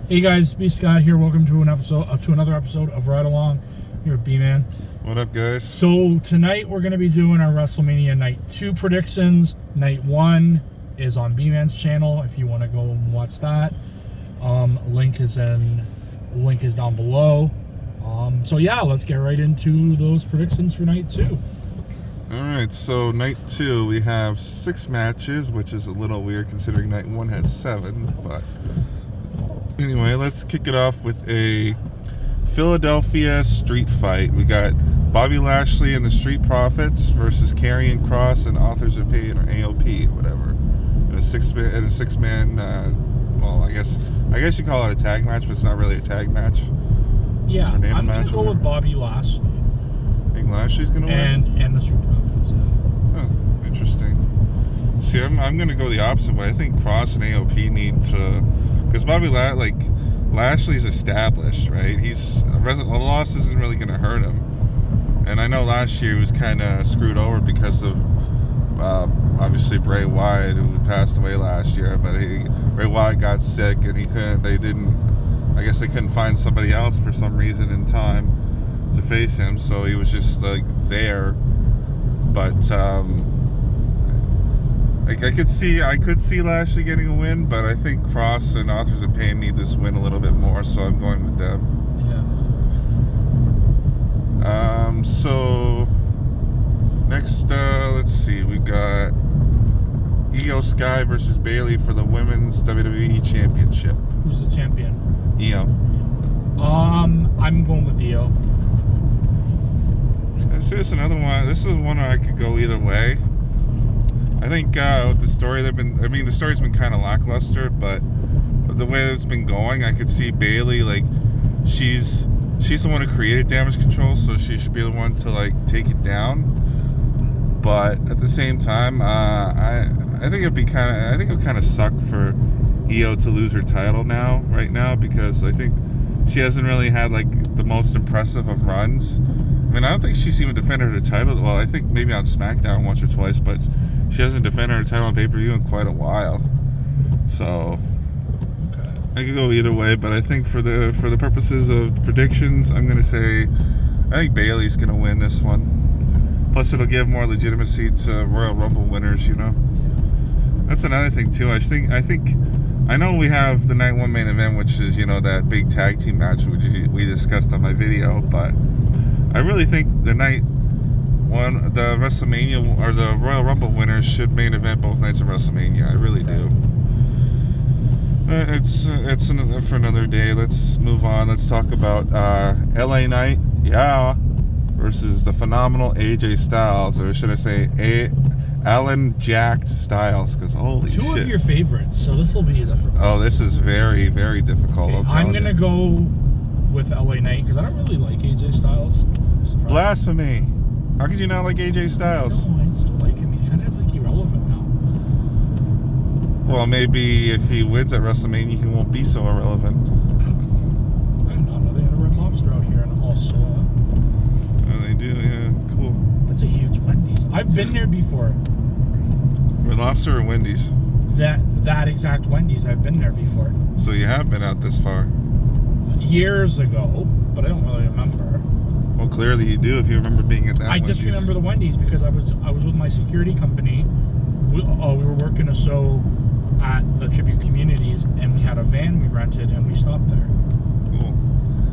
Hey guys, B Scott here. Welcome to another episode of Ride Along here at B-Man. What up, guys? So tonight we're going to be doing our Wrestlemania Night 2 predictions. Night 1 is on B-Man's channel if you want to go and watch that. Link is down below. So yeah, let's get right into those predictions for Night 2. Alright, so Night 2 we have 6 matches, which is a little weird considering Night 1 had 7, but anyway, let's kick it off with a Philadelphia street fight. We got Bobby Lashley and the Street Profits versus Karrion Kross and Authors of Pain, or AOP, or whatever. In a six-man. Well, I guess you call it a tag match, but it's not really a tag match. Yeah, I'm gonna go with Bobby Lashley. I think Lashley's gonna win. And the Street Profits. Oh, interesting. See, I'm gonna go the opposite way. I think Kross and AOP need to. Because Lashley's established, right? A loss isn't really going to hurt him. And I know last year he was kind of screwed over because of, obviously, Bray Wyatt, who passed away last year. But Bray Wyatt got sick, and I guess they couldn't find somebody else for some reason in time to face him. So he was just, there. But, I could see Lashley getting a win, but I think Kross and Authors of Pain need this win a little bit more, so I'm going with them. Yeah. So next, let's see, we got Io Sky versus Bayley for the Women's WWE Championship. Who's the champion? Io. I'm going with Io. This is another one. This is one I could go either way. I think the story's been kind of lackluster, but the way it's been going, I could see Bayley, she's the one who created Damage Control, so she should be the one to take it down. But at the same time, I think it would kind of suck for Io to lose her title right now, because I think she hasn't really had the most impressive of runs. I mean, I don't think she's even defended her title. Well, I think maybe on SmackDown once or twice, but she hasn't defended her title on pay-per-view in quite a while. So okay. I could go either way, but I think for the purposes of predictions, I'm gonna say I think Bayley's gonna win this one. Plus, it'll give more legitimacy to Royal Rumble winners. Yeah. That's another thing too. I know we have the Night 1 main event, which is that big tag team match which we discussed on my video, but I really think the Night 1, the WrestleMania or the Royal Rumble winners should main event both nights of WrestleMania. I really do. It's for another day. Let's move on. Let's talk about LA Knight, versus the phenomenal AJ Styles, or should I say Alan Jacked Styles? Because holy shit, 2 of your favorites. So this will be different. Oh, this is very, very difficult. Okay, I'm gonna go with LA Knight because I don't really like AJ Styles. Blasphemy! How could you not like AJ Styles? No, I just don't like him. He's kind of irrelevant now. Well, maybe if he wins at WrestleMania, he won't be so irrelevant. I did not know they had a Red Lobster out here in also. Oh, they do, yeah, cool. That's a huge Wendy's. I've been there before. Red Lobster or Wendy's? That exact Wendy's. I've been there before. So you have been out this far? Years ago, but I don't really remember. Well, clearly you do if you remember being at that I just remember the Wendy's because I was with my security company. We were working a show at the Tribute Communities, and we had a van we rented, and we stopped there. Cool.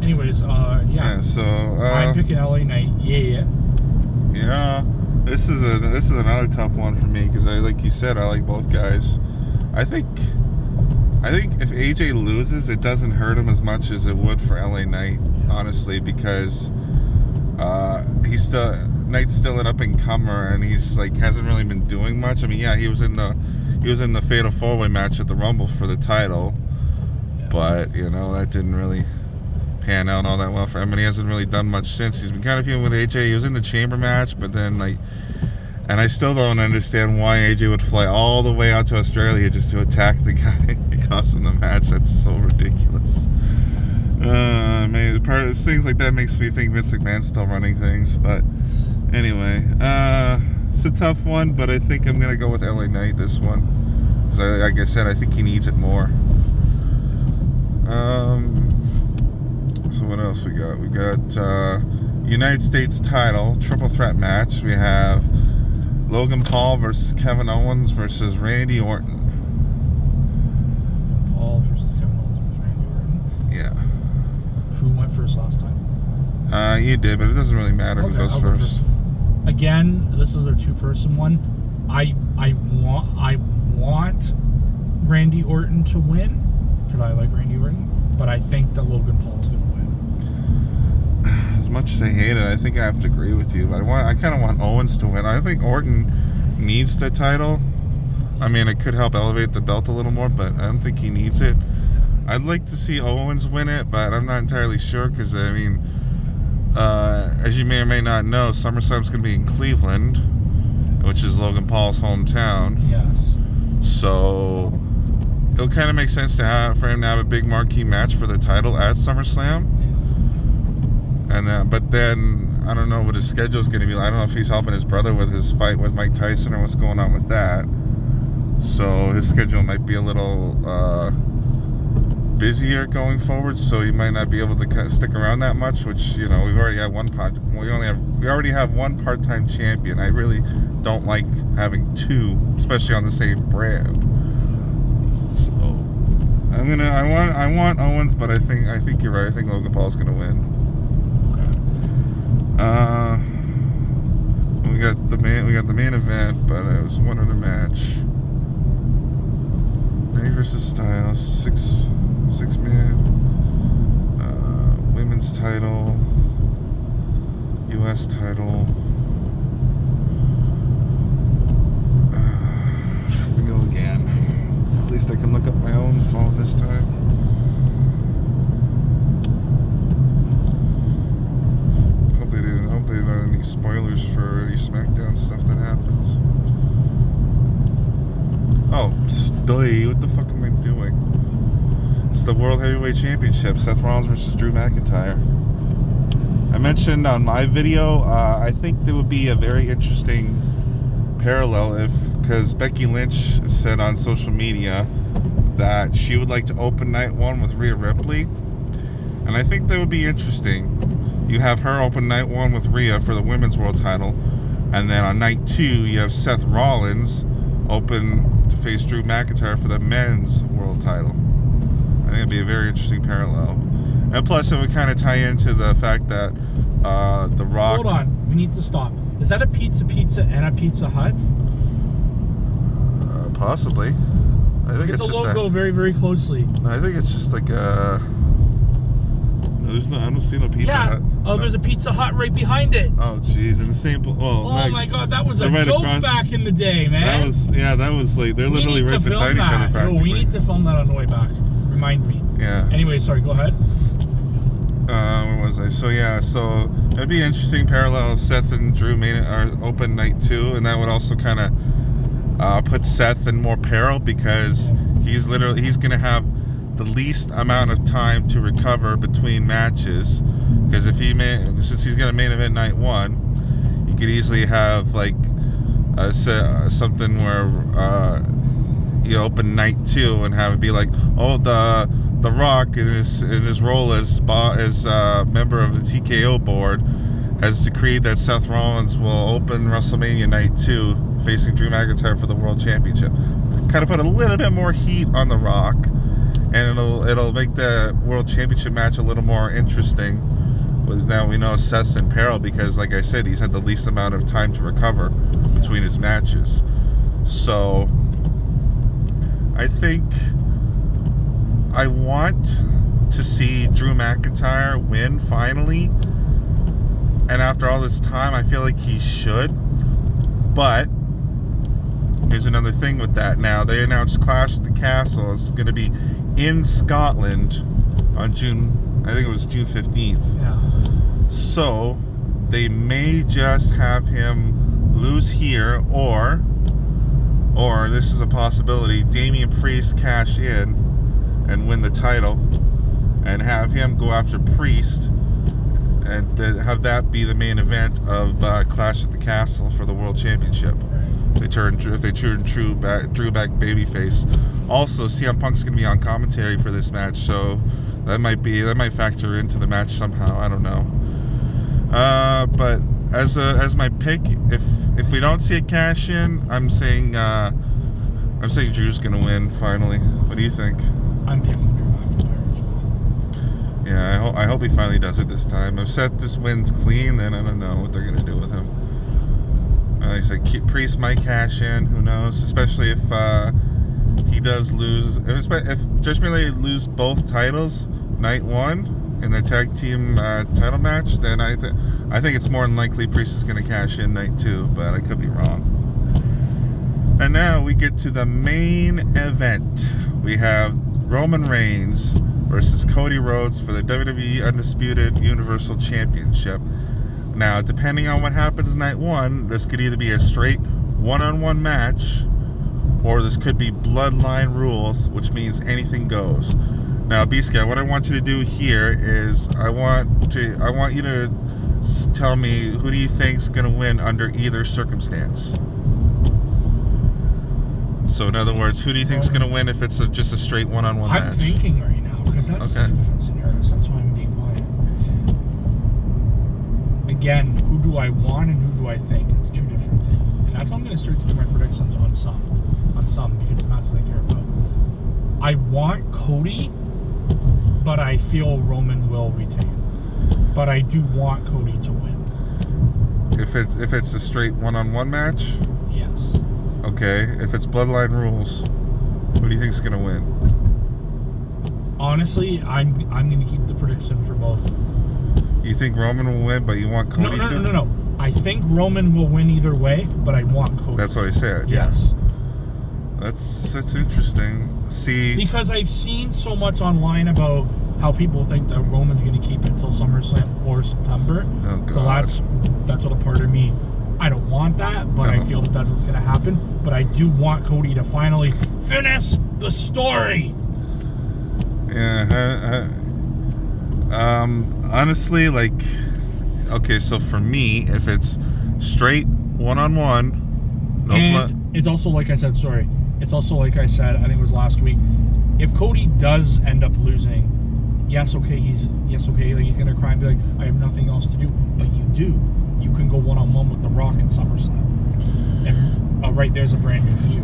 Anyways, yeah. So I'm picking LA Knight. Yeah. Yeah. This is another tough one for me because like you said, I like both guys. I think if AJ loses, it doesn't hurt him as much as it would for LA Knight, honestly, because Knight's still an up and comer, and he's hasn't really been doing much. I mean, yeah, he was in the Fatal 4-Way match at the Rumble for the title, but that didn't really pan out all that well for him, and he hasn't really done much since. He's been kind of feuding with AJ. He was in the Chamber match, but then and I still don't understand why AJ would fly all the way out to Australia just to attack the guy. It cost him the match. That's so ridiculous. Things like that makes me think Vince McMahon's still running things, but anyway, it's a tough one, but I think I'm gonna go with LA Knight this one, because like I said, I think he needs it more. So what else we got? We got United States title triple threat match. We have Logan Paul versus Kevin Owens versus Randy Orton. Paul versus Kevin Owens versus Randy Orton. Yeah. Who went first last time? You did, but it doesn't really matter who goes I'll go first. Again, this is a two-person one. I want Randy Orton to win because I like Randy Orton, but I think that Logan Paul is going to win. As much as I hate it, I think I have to agree with you. But I kind of want Owens to win. I think Orton needs the title. I mean, it could help elevate the belt a little more, but I don't think he needs it. I'd like to see Owens win it, but I'm not entirely sure because, I mean, as you may or may not know, SummerSlam's going to be in Cleveland, which is Logan Paul's hometown. Yes. So it'll kind of make sense for him to have a big marquee match for the title at SummerSlam. And but then I don't know what his schedule is going to be like. I don't know if he's helping his brother with his fight with Mike Tyson or what's going on with that. So his schedule might be a little busier going forward. So he might not be able to kind of stick around that much. Which, you know, we already have one part-time champion. I really don't like having two, especially on the same brand. So I want Owens, but I think you're right. I think Logan Paul's going to win. We got the main event, but it was one other match. Ray versus Styles, six man, women's title, U.S. title. Here we go again. At least I can look up my own phone this time. Hope they didn't have any spoilers for any SmackDown stuff that happens. Oh, what the fuck am I doing? It's the World Heavyweight Championship, Seth Rollins versus Drew McIntyre. I mentioned on my video, I think there would be a very interesting parallel because Becky Lynch said on social media that she would like to open night one with Rhea Ripley. And I think that would be interesting. You have her open night one with Rhea for the women's world title. And then on night two, you have Seth Rollins open to face Drew McIntyre for the men's world title. I think it'd be a very interesting parallel. And plus, it would kind of tie into the fact that The Rock... Hold on. We need to stop. Is that a Pizza and a Pizza Hut? Possibly. I think Get it's the just logo very, very closely. I think it's just like a... I don't see no Pizza Hut. Oh, there's a Pizza Hut right behind it. Oh, jeez, in the same. Oh my God, that was a joke back in the day, man. That was like they're literally right beside each other practically. No, we need to film that on the way back. Remind me. Yeah. Anyway, sorry. Go ahead. Where was I? So it'd be interesting parallel. Seth and Drew are open night two, and that would also kind of put Seth in more peril because he's gonna have the least amount of time to recover between matches. Because since he's gonna main event night one, you could easily have like something where you open night two and have it be like, oh, the Rock in his role as member of the TKO board has decreed that Seth Rollins will open WrestleMania night two facing Drew McIntyre for the World Championship. Kind of put a little bit more heat on the Rock, and it'll make the World Championship match a little more interesting. Now we know Seth's in peril because, like I said, he's had the least amount of time to recover between his matches. So I think I want to see Drew McIntyre win finally. And after all this time, I feel like he should. But here's another thing with that. Now, they announced Clash at the Castle is going to be in Scotland on June 15th. Yeah. So they may just have him lose here, or this is a possibility, Damian Priest cash in and win the title and have him go after Priest and have that be the main event of Clash at the Castle for the World Championship. If they turn Drew back babyface. Also, CM Punk's gonna be on commentary for this match, so that might factor into the match somehow. I don't know. But as my pick, if we don't see a cash in, I'm saying Drew's gonna win finally. What do you think? I'm picking Drew McIntyre as well. Yeah, I hope he finally does it this time. If Seth just wins clean, then I don't know what they're gonna do with him. Like I said, Priest might cash in. Who knows? Especially if he does lose. If Judgment Day lose both titles night one in their tag team title match, then I think it's more than likely Priest is going to cash in night two. But I could be wrong. And now we get to the main event. We have Roman Reigns versus Cody Rhodes for the WWE Undisputed Universal Championship. Now, depending on what happens night one, this could either be a straight one-on-one match, or this could be bloodline rules, which means anything goes. Now, B-Sky, what I want you to do here is I want you to tell me who do you think's going to win under either circumstance. So, in other words, who do you think's going to win if it's just a straight one-on-one match? I'm thinking right now, because that's two different scenarios. That's why I'm being quiet. Again, who do I want and who do I think? It's two different things. And that's why I'm going to start to do my predictions on some because it's not what I care about. I want Cody, but I feel Roman will retain. But I do want Cody to win. If it's a straight one-on-one match? Yes. Okay. If it's bloodline rules, who do you think's going to win? Honestly, I'm going to keep the prediction for both. You think Roman will win, but you want Cody to? No. I think Roman will win either way, but I want Cody. That's what I said. Yes. Yeah. That's interesting. See, because I've seen so much online about how people think that Roman's going to keep it until SummerSlam or September. Oh God. So that's what a part of me. I don't want that, but I feel that that's what's going to happen. But I do want Cody to finally finish the story. Yeah. Honestly, like, okay, so for me, if it's straight one-on-one, it's also like I said, I think it was last week, if Cody does end up losing, he's gonna cry and be like, I have nothing else to do, but you can go one-on-one with The Rock in SummerSlam, and right there's a brand new feud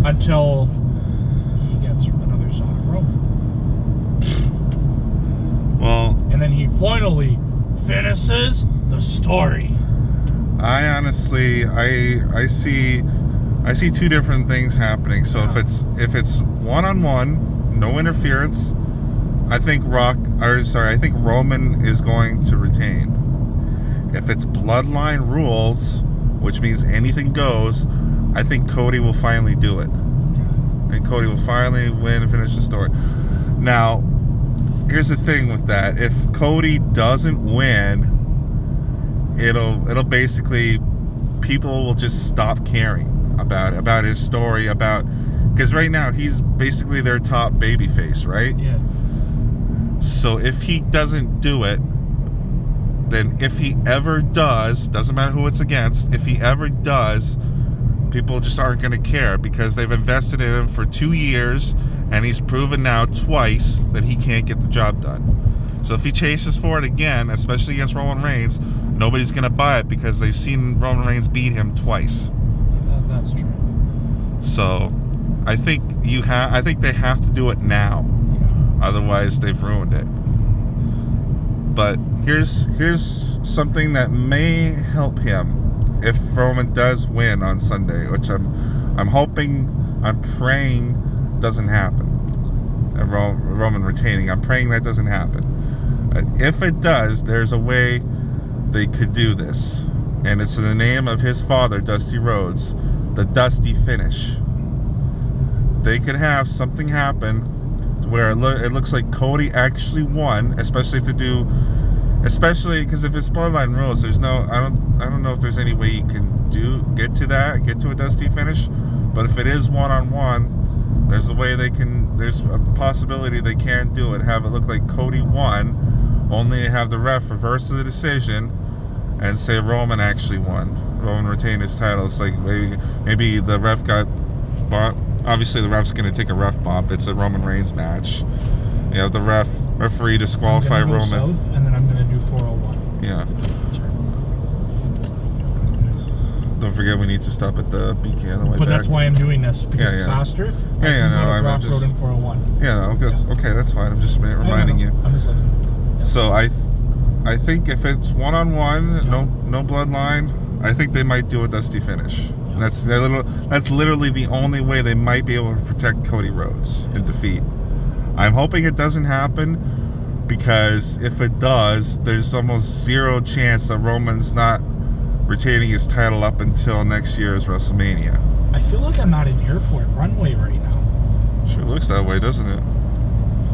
until he gets another shot at Roman. Well, and then he finally finishes the story. I honestly, I see two different things happening. So if it's one-on-one, no interference, I think Roman is going to retain. If it's bloodline rules, which means anything goes, I think Cody will finally do it. And Cody will finally win and finish the story. Now, here's the thing with that. If Cody doesn't win, it'll basically, people will just stop caring about his story, because right now he's basically their top babyface, right? Yeah. So if he doesn't do it, then if he ever does, doesn't matter who it's against, if he ever does, people just aren't going to care because they've invested in him for 2 years. And he's proven now twice that he can't get the job done. So if he chases for it again, especially against Roman Reigns, nobody's going to buy it because they've seen Roman Reigns beat him twice. That's true. So I think they have to do it now. Otherwise, they've ruined it. But here's something that may help him if Roman does win on Sunday, which I'm hoping, I'm praying doesn't happen. Roman retaining, I'm praying that doesn't happen. If it does, there's a way they could do this, and it's in the name of his father, Dusty Rhodes, the Dusty Finish. They could have something happen to where it looks like Cody actually won, especially because if it's bloodline rules, I don't know if there's any way you can get to a Dusty Finish, but if it is one-on-one, there's a possibility they can do it, have it look like Cody won, only have the ref reverse the decision and say Roman actually won. Roman retain his title. It's like maybe the ref got bought. Obviously, the ref's going to take a ref bump. It's a Roman Reigns match. You have the referee disqualify I'm gonna go Roman. south, and then I'm going to do 401. Yeah. Don't forget we need to stop at the BK on the way back. But that's why I'm doing this, because it's faster. I'm just... Road in 401. Yeah, no, okay, that's fine. I'm just reminding you. I'm just letting you know. So I think if it's one-on-one, no bloodline, I think they might do a dusty finish. Yeah. That's literally the only way they might be able to protect Cody Rhodes in defeat. I'm hoping it doesn't happen, because if it does, there's almost zero chance that Roman's not retaining his title up until next year's WrestleMania. I feel like I'm at an airport runway right now. Sure looks that way, doesn't it?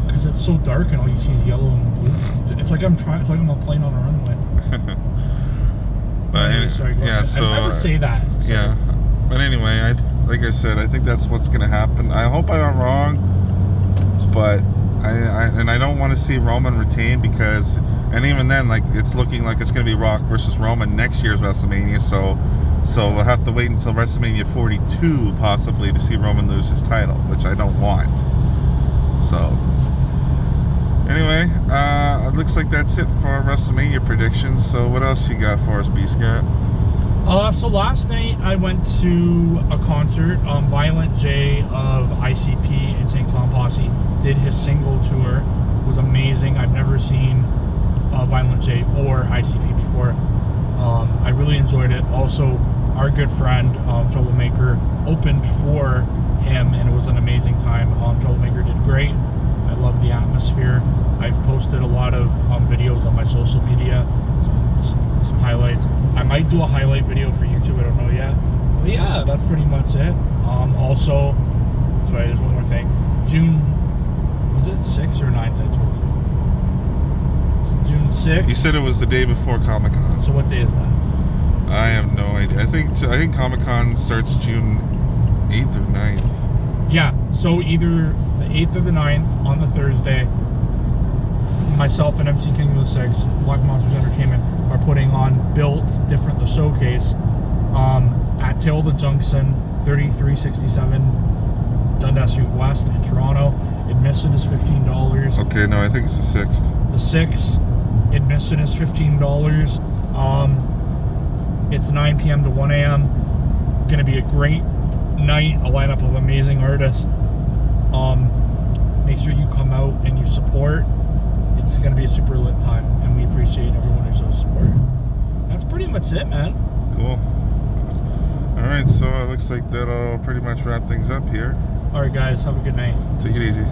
Because it's so dark and all you see is yellow and blue. It's like I'm a plane on a runway. But sorry, yeah, ahead. so I had to say that. So. Yeah, but anyway, like I said, I think that's what's gonna happen. I hope I'm wrong, but I don't want to see Roman retain, because, and even then, like, it's looking like it's gonna be Rock versus Roman next year's WrestleMania. So we'll have to wait until WrestleMania 42 possibly to see Roman lose his title, which I don't want. So anyway, it looks like that's it for WrestleMania predictions. So what else you got for us, B-Scott? So last night I went to a concert. Violent J of ICP and St. Clown Posse did his single tour. It was amazing. I've never seen Violent J or ICP before. I really enjoyed it. Also, our good friend Troublemaker opened for him, and it was an amazing time. Troublemaker did great. I love the atmosphere. I've posted a lot of videos on my social media, some highlights. I might do a highlight video for YouTube, I don't know yet. But yeah, that's pretty much it. Also, sorry, there's one more thing. June, was it 6th or 9th I told you? June 6th. You said it was the day before Comic-Con. So what day is that? I have no idea. I think Comic-Con starts June 8th or 9th. Yeah, so either the 8th or the 9th on the Thursday, myself and MC King of the Six, Black Monsters Entertainment, are putting on Built Different the Showcase at Tilda Junction, 3367 Dundas Street West in Toronto. Admission is $15. Okay, no, I think it's the 6th. The 6th, admission is $15. It's 9 p.m. to 1 a.m. Going to be a great night, a lineup of amazing artists. Make sure you come out and you support. It's going to be a super lit time, and we appreciate everyone who shows support. That's pretty much it, man. Cool. All right, so it looks like that'll pretty much wrap things up here. All right, guys, have a good night. Take it easy.